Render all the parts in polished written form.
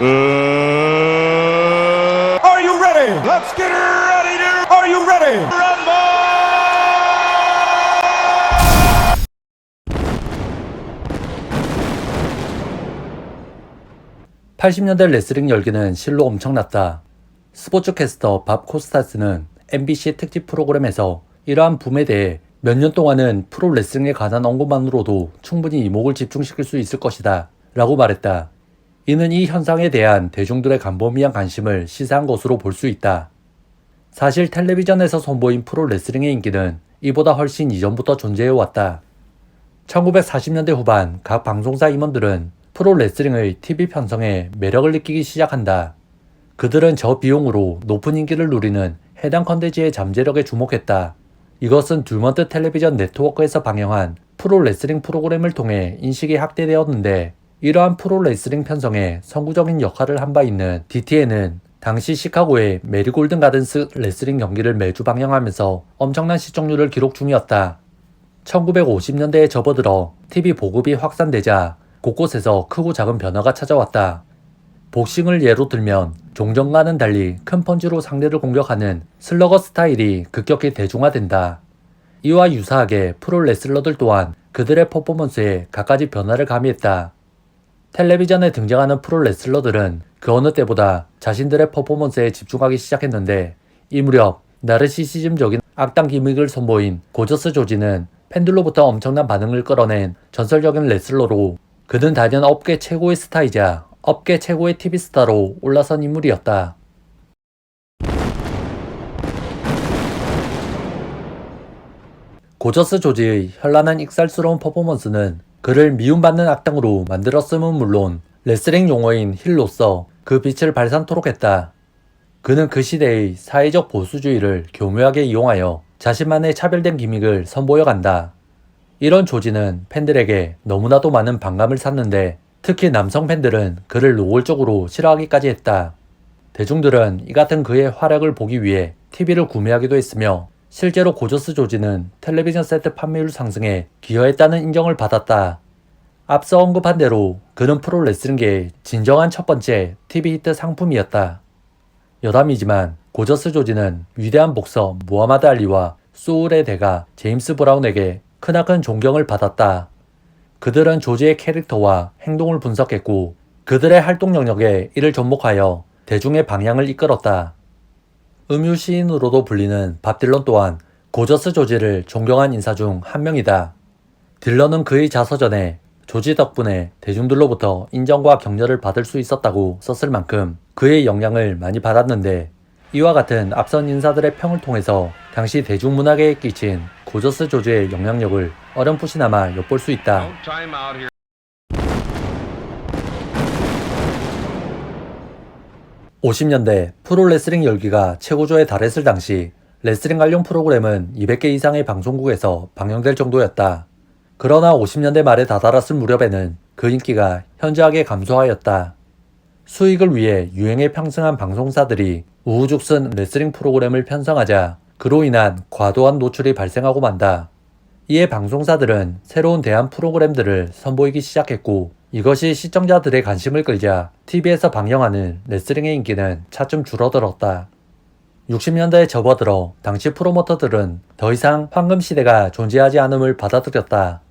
Are you ready? Let's get ready to. Are you ready? Rumble! 80년대 레슬링 열기는 실로 엄청났다. 스포츠 캐스터 밥 코스타스는 MBC 특집 프로그램에서 이러한 붐에 대해 몇 년 동안은 프로 레슬링에 관한 언급만으로도 충분히 이목을 집중시킬 수 있을 것이다 라고 말했다. 이는 이 현상에 대한 대중들의 광범위한 관심을 시사한 것으로 볼 수 있다. 사실 텔레비전에서 선보인 프로 레슬링의 인기는 이보다 훨씬 이전부터 존재해왔다. 1940년대 후반 각 방송사 임원들은 프로 레슬링의 TV 편성에 매력을 느끼기 시작한다. 그들은 저비용으로 높은 인기를 누리는 해당 컨텐츠의 잠재력에 주목했다. 이것은 듀먼트 텔레비전 네트워크에서 방영한 프로 레슬링 프로그램을 통해 인식이 확대되었는데, 이러한 프로 레슬링 편성에 선구적인 역할을 한 바 있는 DTN은 당시 시카고의 메리골든 가든스 레슬링 경기를 매주 방영하면서 엄청난 시청률을 기록 중이었다. 1950년대에 접어들어 TV 보급이 확산되자 곳곳에서 크고 작은 변화가 찾아왔다. 복싱을 예로 들면 종전과는 달리 큰 펀치로 상대를 공격하는 슬러거 스타일이 급격히 대중화된다. 이와 유사하게 프로 레슬러들 또한 그들의 퍼포먼스에 갖가지 변화를 가미했다. 텔레비전에 등장하는 프로 레슬러들은 그 어느 때보다 자신들의 퍼포먼스에 집중하기 시작했는데, 이 무렵 나르시시즘적인 악당 기믹을 선보인 고저스 조지는 팬들로부터 엄청난 반응을 끌어낸 전설적인 레슬러로, 그는 단연 업계 최고의 스타이자 업계 최고의 TV스타로 올라선 인물이었다. 고저스 조지의 현란한 익살스러운 퍼포먼스는 그를 미움받는 악당으로 만들었음은 물론 레슬링 용어인 힐로서 그 빛을 발산토록 했다. 그는 그 시대의 사회적 보수주의를 교묘하게 이용하여 자신만의 차별된 기믹을 선보여간다. 이런 조지는 팬들에게 너무나도 많은 반감을 샀는데, 특히 남성 팬들은 그를 노골적으로 싫어하기까지 했다. 대중들은 이 같은 그의 활약을 보기 위해 TV를 구매하기도 했으며, 실제로 고저스 조지는 텔레비전 세트 판매율 상승에 기여했다는 인정을 받았다. 앞서 언급한 대로 그는 프로 레슬링계의 진정한 첫 번째 TV 히트 상품이었다. 여담이지만 고저스 조지는 위대한 복서 무하마드 알리와 소울의 대가 제임스 브라운에게 크나큰 존경을 받았다. 그들은 조지의 캐릭터와 행동을 분석했고, 그들의 활동 영역에 이를 접목하여 대중의 방향을 이끌었다. 음유 시인으로도 불리는 밥 딜런 또한 고저스 조지를 존경한 인사 중 한 명이다. 딜런은 그의 자서전에 조지 덕분에 대중들로부터 인정과 격려를 받을 수 있었다고 썼을 만큼 그의 영향을 많이 받았는데, 이와 같은 앞선 인사들의 평을 통해서 당시 대중문화계에 끼친 고저스 조지의 영향력을 어렴풋이나마 엿볼 수 있다. 50년대 프로레슬링 열기가 최고조에 달했을 당시 레슬링 관련 프로그램은 200개 이상의 방송국에서 방영될 정도였다. 그러나 50년대 말에 다다랐을 무렵에는 그 인기가 현저하게 감소하였다. 수익을 위해 유행에 편승한 방송사들이 우후죽순 레슬링 프로그램을 편성하자 그로 인한 과도한 노출이 발생하고 만다. 이에 방송사들은 새로운 대안 프로그램들을 선보이기 시작했고, 이것이 시청자들의 관심을 끌자 TV에서 방영하는 레슬링의 인기는 차츰 줄어들었다. 60년대에 접어들어 당시 프로모터들은 더 이상 황금시대가 존재하지 않음을 받아들였다.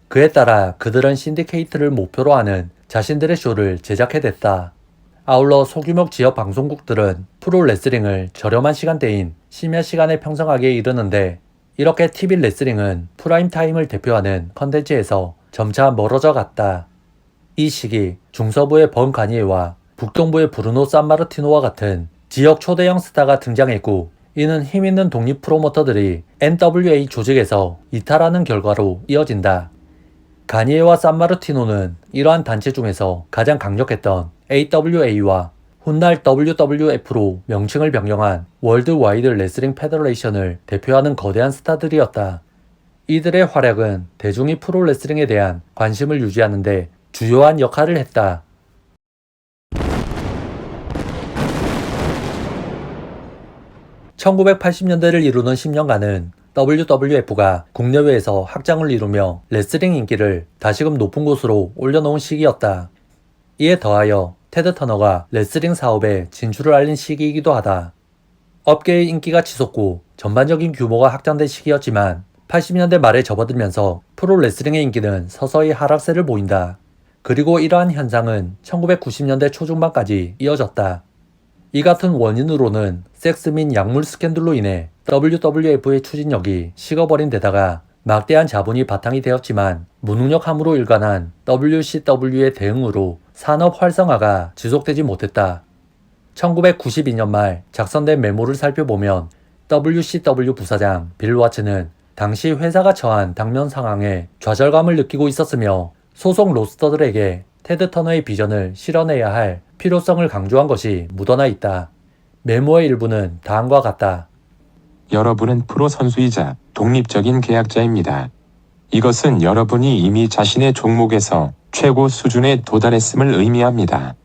그에 따라 그들은 신디케이트를 목표로 하는 자신들의 쇼를 제작해냈다. 아울러 소규모 지역 방송국들은 프로 레슬링을 저렴한 시간대인 심야 시간에 편성하기에 이르는데, 이렇게 TV 레슬링은 프라임타임을 대표하는 컨텐츠에서 점차 멀어져 갔다. 이 시기 중서부의 번 가니에와 북동부의 브루노 산마르티노와 같은 지역 초대형 스타가 등장했고, 이는 힘있는 독립 프로모터들이 NWA 조직에서 이탈하는 결과로 이어진다. 가니에와 산마르티노는 이러한 단체 중에서 가장 강력했던 AWA와 훗날 WWF로 명칭을 변경한 월드 와이드 레슬링 페더레이션을 대표하는 거대한 스타들이었다. 이들의 활약은 대중이 프로 레슬링에 대한 관심을 유지하는 데 주요한 역할을 했다. 1980년대를 이루는 10년간은 WWF가 국내외에서 확장을 이루며 레슬링 인기를 다시금 높은 곳으로 올려놓은 시기였다. 이에 더하여 테드 터너가 레슬링 사업에 진출을 알린 시기이기도 하다. 업계의 인기가 치솟고 전반적인 규모가 확장된 시기였지만 80년대 말에 접어들면서 프로레슬링의 인기는 서서히 하락세를 보인다. 그리고 이러한 현상은 1990년대 초중반까지 이어졌다. 이 같은 원인으로는 섹스 및 약물 스캔들로 인해 WWF의 추진력이 식어버린 데다가 막대한 자본이 바탕이 되었지만 무능력함으로 일관한 WCW의 대응으로 산업 활성화가 지속되지 못했다. 1992년 말 작성된 메모를 살펴보면 WCW 부사장 빌 와츠는 당시 회사가 처한 당면 상황에 좌절감을 느끼고 있었으며 소속 로스터들에게 테드 터너의 비전을 실현해야 할 필요성을 강조한 것이 묻어나 있다. 메모의 일부는 다음과 같다. 여러분은 프로 선수이자 독립적인 계약자입니다. 이것은 여러분이 이미 자신의 종목에서 최고 수준에 도달했음을 의미합니다.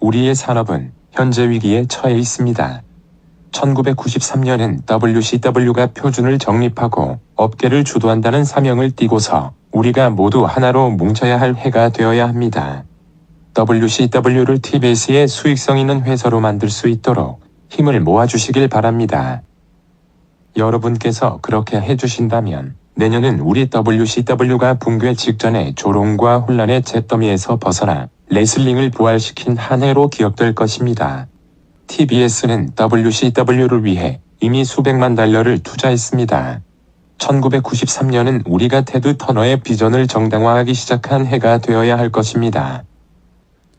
우리의 산업은 현재 위기에 처해 있습니다. 1993년엔 WCW가 표준을 정립하고 업계를 주도한다는 사명을 띠고서 우리가 모두 하나로 뭉쳐야 할 해가 되어야 합니다. WCW를 TBS의 수익성 있는 회사로 만들 수 있도록 힘을 모아주시길 바랍니다. 여러분께서 그렇게 해주신다면 내년은 우리 WCW가 붕괴 직전의 조롱과 혼란의 잿더미에서 벗어나 레슬링을 부활시킨 한 해로 기억될 것입니다. TBS는 WCW를 위해 이미 수백만 달러를 투자했습니다. 1993년은 우리가 테드 터너의 비전을 정당화하기 시작한 해가 되어야 할 것입니다.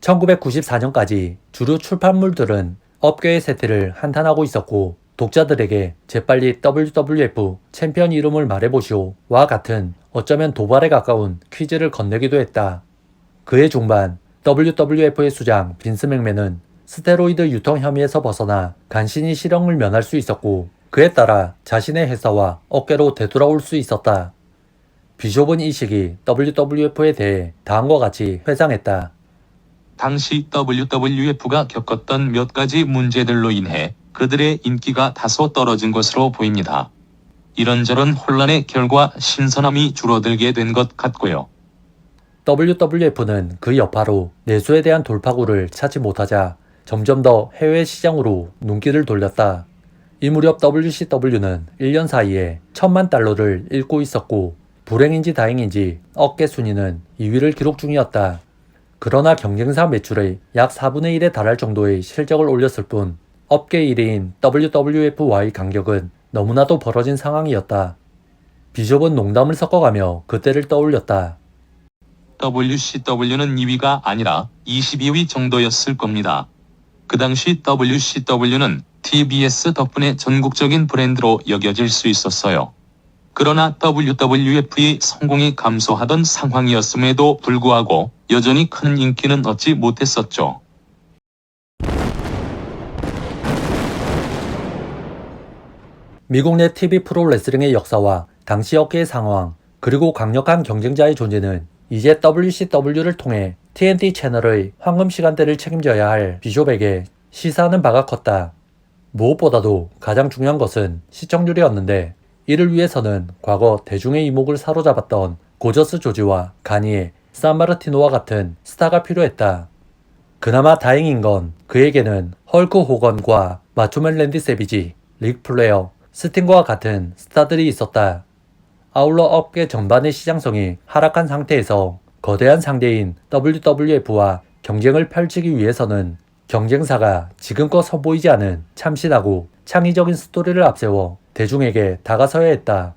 1994년까지 주류 출판물들은 업계의 세태를 한탄하고 있었고 독자들에게 재빨리 WWF 챔피언 이름을 말해보시오와 같은 어쩌면 도발에 가까운 퀴즈를 건네기도 했다. 그해 중반 WWF의 수장 빈스 맥맨은 스테로이드 유통 혐의에서 벗어나 간신히 실형을 면할 수 있었고 그에 따라 자신의 회사와 업계로 되돌아올 수 있었다. 비숍은 이 시기 WWF에 대해 다음과 같이 회상했다. 당시 WWF가 겪었던 몇 가지 문제들로 인해 그들의 인기가 다소 떨어진 것으로 보입니다. 이런저런 혼란의 결과 신선함이 줄어들게 된 것 같고요. WWF는 그 여파로 내수에 대한 돌파구를 찾지 못하자 점점 더 해외 시장으로 눈길을 돌렸다. 이 무렵 WCW는 1년 사이에 $10,000,000를 잃고 있었고 불행인지 다행인지 업계 순위는 2위를 기록 중이었다. 그러나 경쟁사 매출의 약 4분의 1에 달할 정도의 실적을 올렸을 뿐 업계 1위인 WWF와의 간격은 너무나도 벌어진 상황이었다. 비숍은 농담을 섞어가며 그때를 떠올렸다. WCW는 2위가 아니라 22위 정도였을 겁니다. 그 당시 WCW는 TBS 덕분에 전국적인 브랜드로 여겨질 수 있었어요. 그러나 WWF의 성공이 감소하던 상황이었음에도 불구하고 여전히 큰 인기는 얻지 못했었죠. 미국 내 TV 프로레슬링의 역사와 당시 업계의 상황, 그리고 강력한 경쟁자의 존재는 이제 WCW를 통해 TNT 채널의 황금 시간대를 책임져야 할 비숍에게 시사하는 바가 컸다. 무엇보다도 가장 중요한 것은 시청률이었는데 이를 위해서는 과거 대중의 이목을 사로잡았던 고저스 조지와 가니에, 산마르티노와 같은 스타가 필요했다. 그나마 다행인 건 그에게는 헐크 호건과 마초맨 랜디 세비지, 릭 플레어, 스팅과 같은 스타들이 있었다. 아울러 업계 전반의 시장성이 하락한 상태에서 거대한 상대인 WWF와 경쟁을 펼치기 위해서는 경쟁사가 지금껏 선보이지 않은 참신하고 창의적인 스토리를 앞세워 대중에게 다가서야 했다.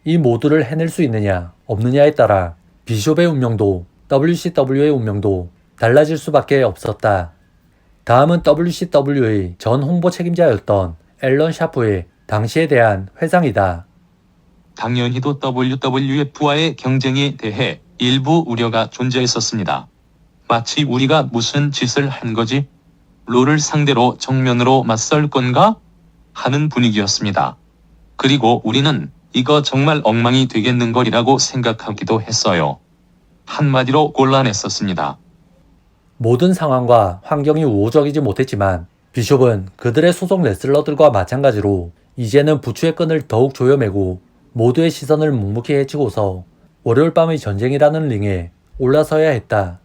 이 모두를 해낼 수 있느냐 없느냐에 따라 비숍의 운명도 WCW의 운명도 달라질 수밖에 없었다. 다음은 WCW의 전 홍보 책임자였던 앨런 샤프의 당시에 대한 회상이다. 당연히도 WWF와의 경쟁에 대해 일부 우려가 존재했었습니다. 마치 우리가 무슨 짓을 한 거지? 롤을 상대로 정면으로 맞설 건가? 하는 분위기였습니다. 그리고 우리는 이거 정말 엉망이 되겠는걸이라고 생각하기도 했어요. 한마디로 곤란했었습니다. 모든 상황과 환경이 우호적이지 못했지만 비숍은 그들의 소속 레슬러들과 마찬가지로 이제는 부추의 끈을 더욱 조여매고 모두의 시선을 묵묵히 헤치고서 월요일 밤의 전쟁이라는 링에 올라서야 했다.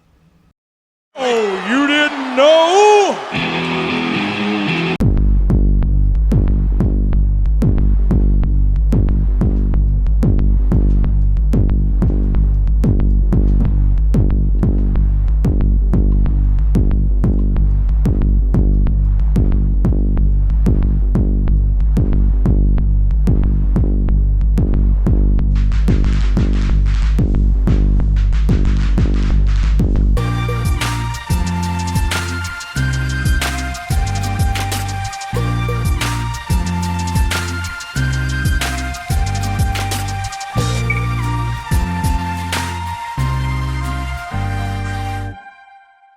Oh, you no